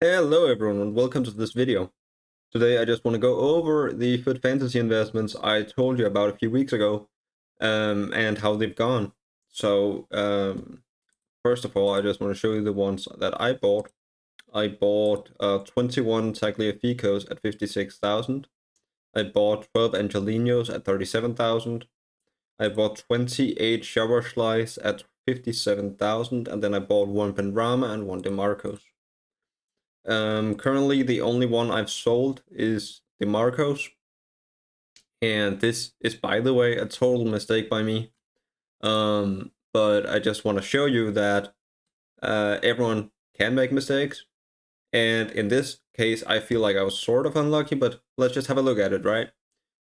Hello everyone and welcome to this video. Today I just want to go over the FUT Fantasy investments I told you about a few weeks ago and how they've gone. So first of all, I just want to show you the ones that I bought. I bought 21 Tagliaficos at 56,000. I bought 12 Angelinos at 37,000. I bought 28 Slice at 57,000, and then I bought one Benrahma and one DeMarcos. Currently, the only one I've sold is DeMarcos, and this is, by the way, a total mistake by me. But I just want to show you that everyone can make mistakes, and in this case, I feel like I was sort of unlucky. But let's just have a look at it, right?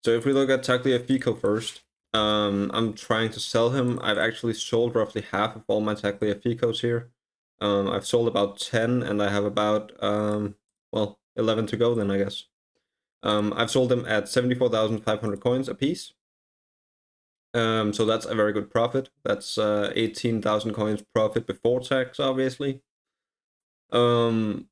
So if we look at Tagliafico first, I'm trying to sell him. I've actually sold roughly half of all my Tagliaficos here. I've sold about 10, and I have about, 11 to go then, I guess. I've sold them at 74,500 coins a piece. So that's a very good profit. That's 18,000 coins profit before tax, obviously. But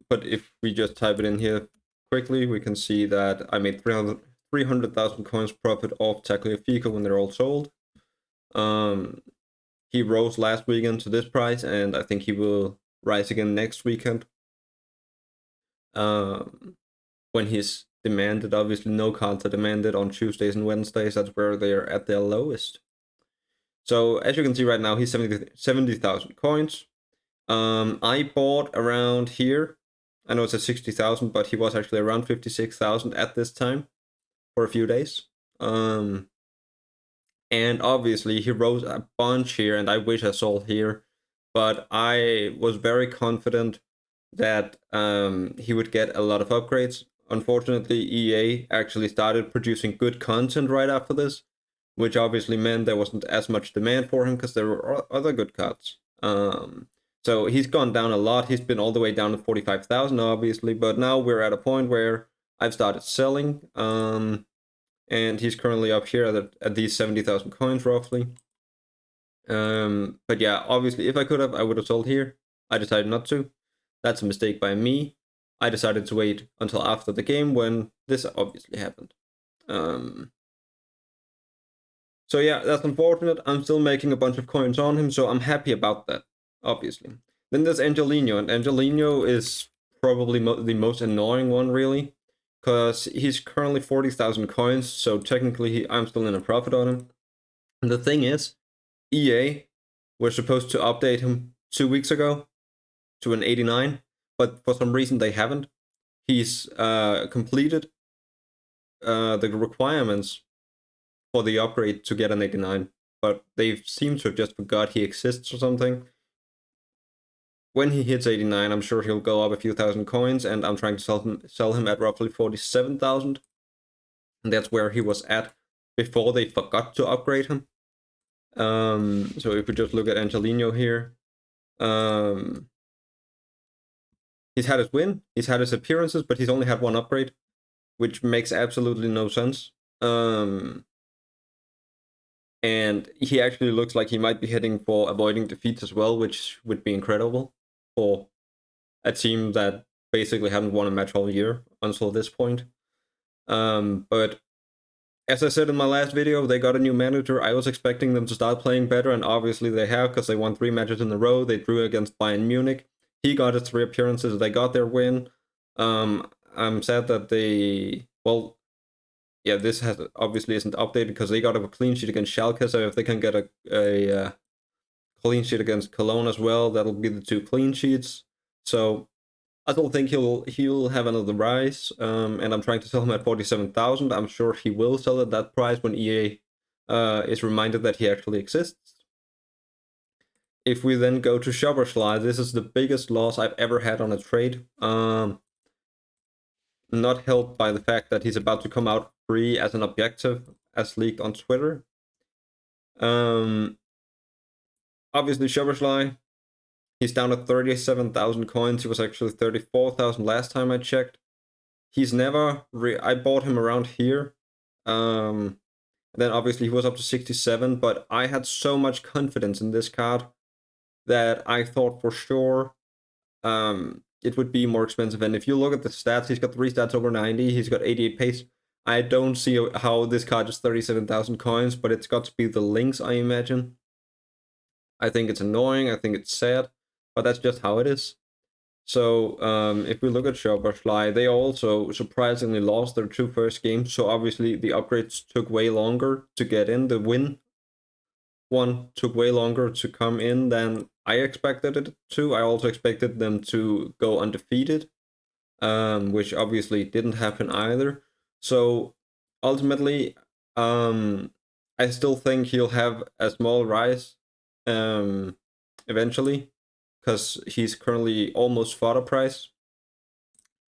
if we just type it in here quickly, we can see that I made 300,000 coins profit off Tagliafico when they're all sold. He rose last weekend to this price, and I think he will rise again next weekend. When he's demanded, obviously no cards are demanded on Tuesdays and Wednesdays. That's where they're at their lowest. So as you can see right now, he's 70,000 coins. I bought around here. I know it's at 60,000, but he was actually around 56,000 at this time for a few days. And obviously he rose a bunch here, and I wish I sold here, but I was very confident that he would get a lot of upgrades. Unfortunately, EA actually started producing good content right after this, which obviously meant there wasn't as much demand for him because there were other good cards. So he's gone down a lot. He's been all the way down to 45,000, obviously, but now we're at a point where I've started selling. And he's currently up here at these 70,000 coins roughly. But yeah, obviously, if I could have, I would have sold here. I decided not to. That's a mistake by me. I decided to wait until after the game when this obviously happened. So yeah, that's unfortunate. I'm still making a bunch of coins on him, so I'm happy about that, obviously. Then there's Angelino, and Angelino is probably the most annoying one, really, because he's currently 40,000 coins, so technically I'm still in a profit on him. And the thing is, EA were supposed to update him 2 weeks ago to an 89, but for some reason they haven't. He's completed the requirements for the upgrade to get an 89, but they seem to have just forgot he exists or something. When he hits 89, I'm sure he'll go up a few thousand coins, and I'm trying to sell him at roughly 47,000. And that's where he was at before they forgot to upgrade him. So if we just look at Angelino here, he's had his win, he's had his appearances, but he's only had one upgrade, which makes absolutely no sense. And he actually looks like he might be heading for avoiding defeats as well, which would be incredible for a team that basically hadn't won a match all year until this point. But as I said in my last video, they got a new manager. I was expecting them to start playing better, and obviously they have, because they won 3 matches in a row. They drew against Bayern Munich. He got his 3 appearances. They got their win. I'm sad that this obviously isn't updated because they got a clean sheet against Schalke. So if they can get a clean sheet against Cologne as well, that'll be the 2 clean sheets. So I don't think he'll have another rise, and I'm trying to sell him at 47,000. I'm sure he will sell at that price when EA is reminded that he actually exists. If we then go to Slide, this is the biggest loss I've ever had on a trade. Not helped by the fact that he's about to come out free as an objective, as leaked on Twitter. Obviously, Slide, he's down to 37,000 coins. He was actually 34,000 last time I checked. He's never... I bought him around here. Then obviously he was up to 67, but I had so much confidence in this card that I thought for sure it would be more expensive. And if you look at the stats, he's got 3 stats over 90. He's got 88 pace. I don't see how this card is 37,000 coins, but it's got to be the links, I imagine. I think it's annoying. I think it's sad, but that's just how it is. So if we look at Shopify, they also surprisingly lost their 2 first games. So obviously the upgrades took way longer to get in. The win one took way longer to come in than I expected it to. I also expected them to go undefeated, which obviously didn't happen either. So ultimately, I still think he'll have a small rise eventually, because he's currently almost fodder price.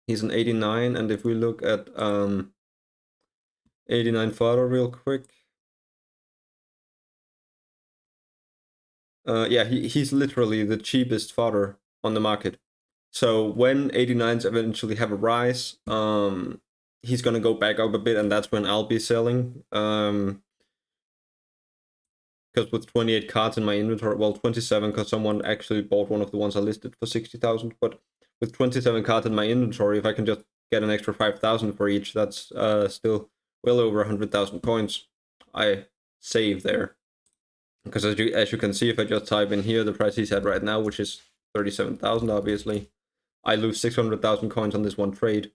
He's an 89, and if we look at 89 fodder real quick, yeah, he's literally the cheapest fodder on the market. So when 89s eventually have a rise, he's gonna go back up a bit, and that's when I'll be selling. Because with 28 cards in my inventory, well, 27, because someone actually bought one of the ones I listed for 60,000. But with 27 cards in my inventory, if I can just get an extra 5,000 for each, that's still well over 100,000 coins I save there. Because as you can see, if I just type in here the price he's at right now, which is 37,000, obviously, I lose 600,000 coins on this one trade,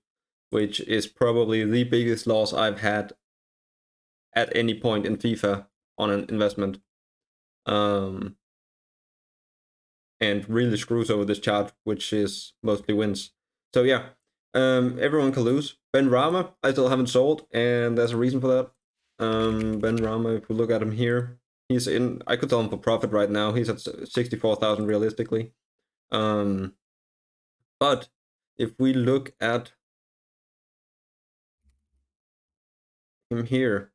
which is probably the biggest loss I've had at any point in FIFA on an investment. And really screws over this chart, which is mostly wins. So yeah, everyone can lose. Ben Rama, I still haven't sold, and there's a reason for that. Ben Rama, if we look at him here, he's in. I could sell him for profit right now. He's at 64,000 realistically. But if we look at him here,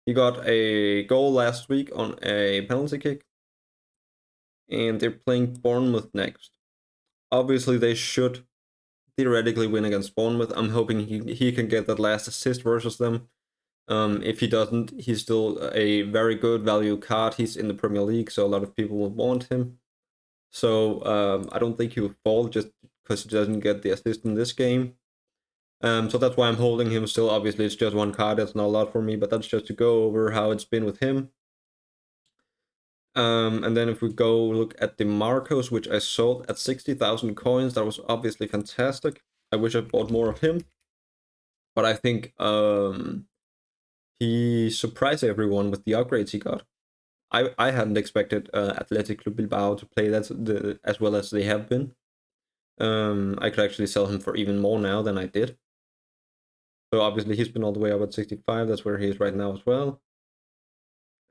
he got a goal last week on a penalty kick, and they're playing Bournemouth next. Obviously, they should theoretically win against Bournemouth. I'm hoping he can get that last assist versus them. If he doesn't, he's still a very good value card. He's in the Premier League, so a lot of people will want him. So I don't think he will fall just because he doesn't get the assist in this game. So that's why I'm holding him still. Obviously, it's just one card. That's not a lot for me, but that's just to go over how it's been with him. And then if we go look at the Marcos, which I sold at 60,000 coins, that was obviously fantastic. I wish I bought more of him. But I think he surprised everyone with the upgrades he got. I hadn't expected Athletic Club Bilbao to play that as well as they have been. I could actually sell him for even more now than I did. So obviously he's been all the way up at 65. That's where he is right now as well.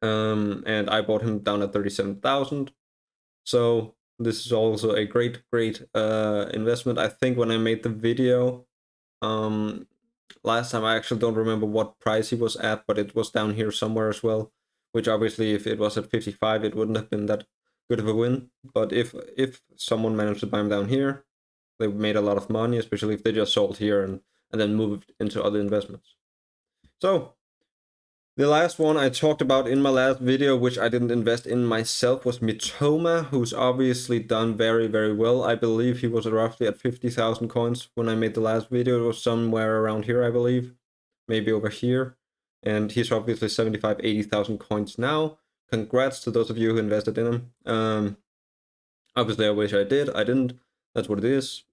And I bought him down at 37,000. So this is also a great investment. I think when I made the video last time, I actually don't remember what price he was at, but it was down here somewhere as well, which obviously if it was at 55, it wouldn't have been that good of a win. But if someone managed to buy him down here, they made a lot of money, especially if they just sold here and then moved into other investments. So the last one I talked about in my last video, which I didn't invest in myself, was Mitoma, who's obviously done very well. I believe he was roughly at 50,000 coins when I made the last video. It was somewhere around here, I believe. Maybe over here. And he's obviously 75, 80,000 coins now. Congrats to those of you who invested in him. Obviously, I wish I did. I didn't. That's what it is.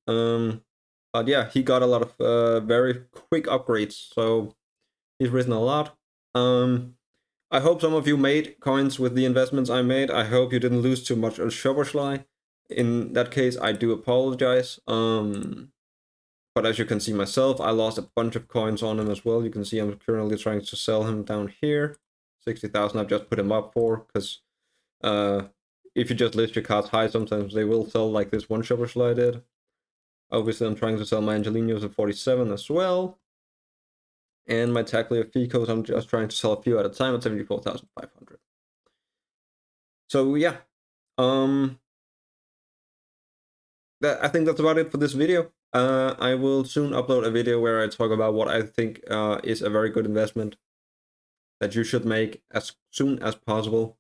But yeah, he got a lot of very quick upgrades. So he's risen a lot. I hope some of you made coins with the investments I made. I hope you didn't lose too much on Shoverschlei. In that case, I do apologize. But as you can see myself, I lost a bunch of coins on him as well. You can see I'm currently trying to sell him down here. 60,000 I've just put him up for, because if you just list your cards high, sometimes they will sell like this one Shoverschlei did. Obviously, I'm trying to sell my Angelinos at 47 as well. And my Tackler Ficos, I'm just trying to sell a few at a time at 74,500. So yeah, I think that's about it for this video. I will soon upload a video where I talk about what I think is a very good investment that you should make as soon as possible.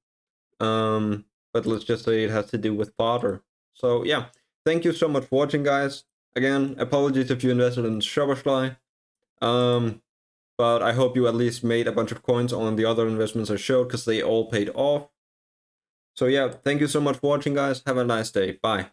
But let's just say it has to do with fodder. So yeah, thank you so much for watching, guys. Again, apologies if you invested in Shopify. But I hope you at least made a bunch of coins on the other investments I showed, because they all paid off. So yeah, thank you so much for watching, guys. Have a nice day. Bye.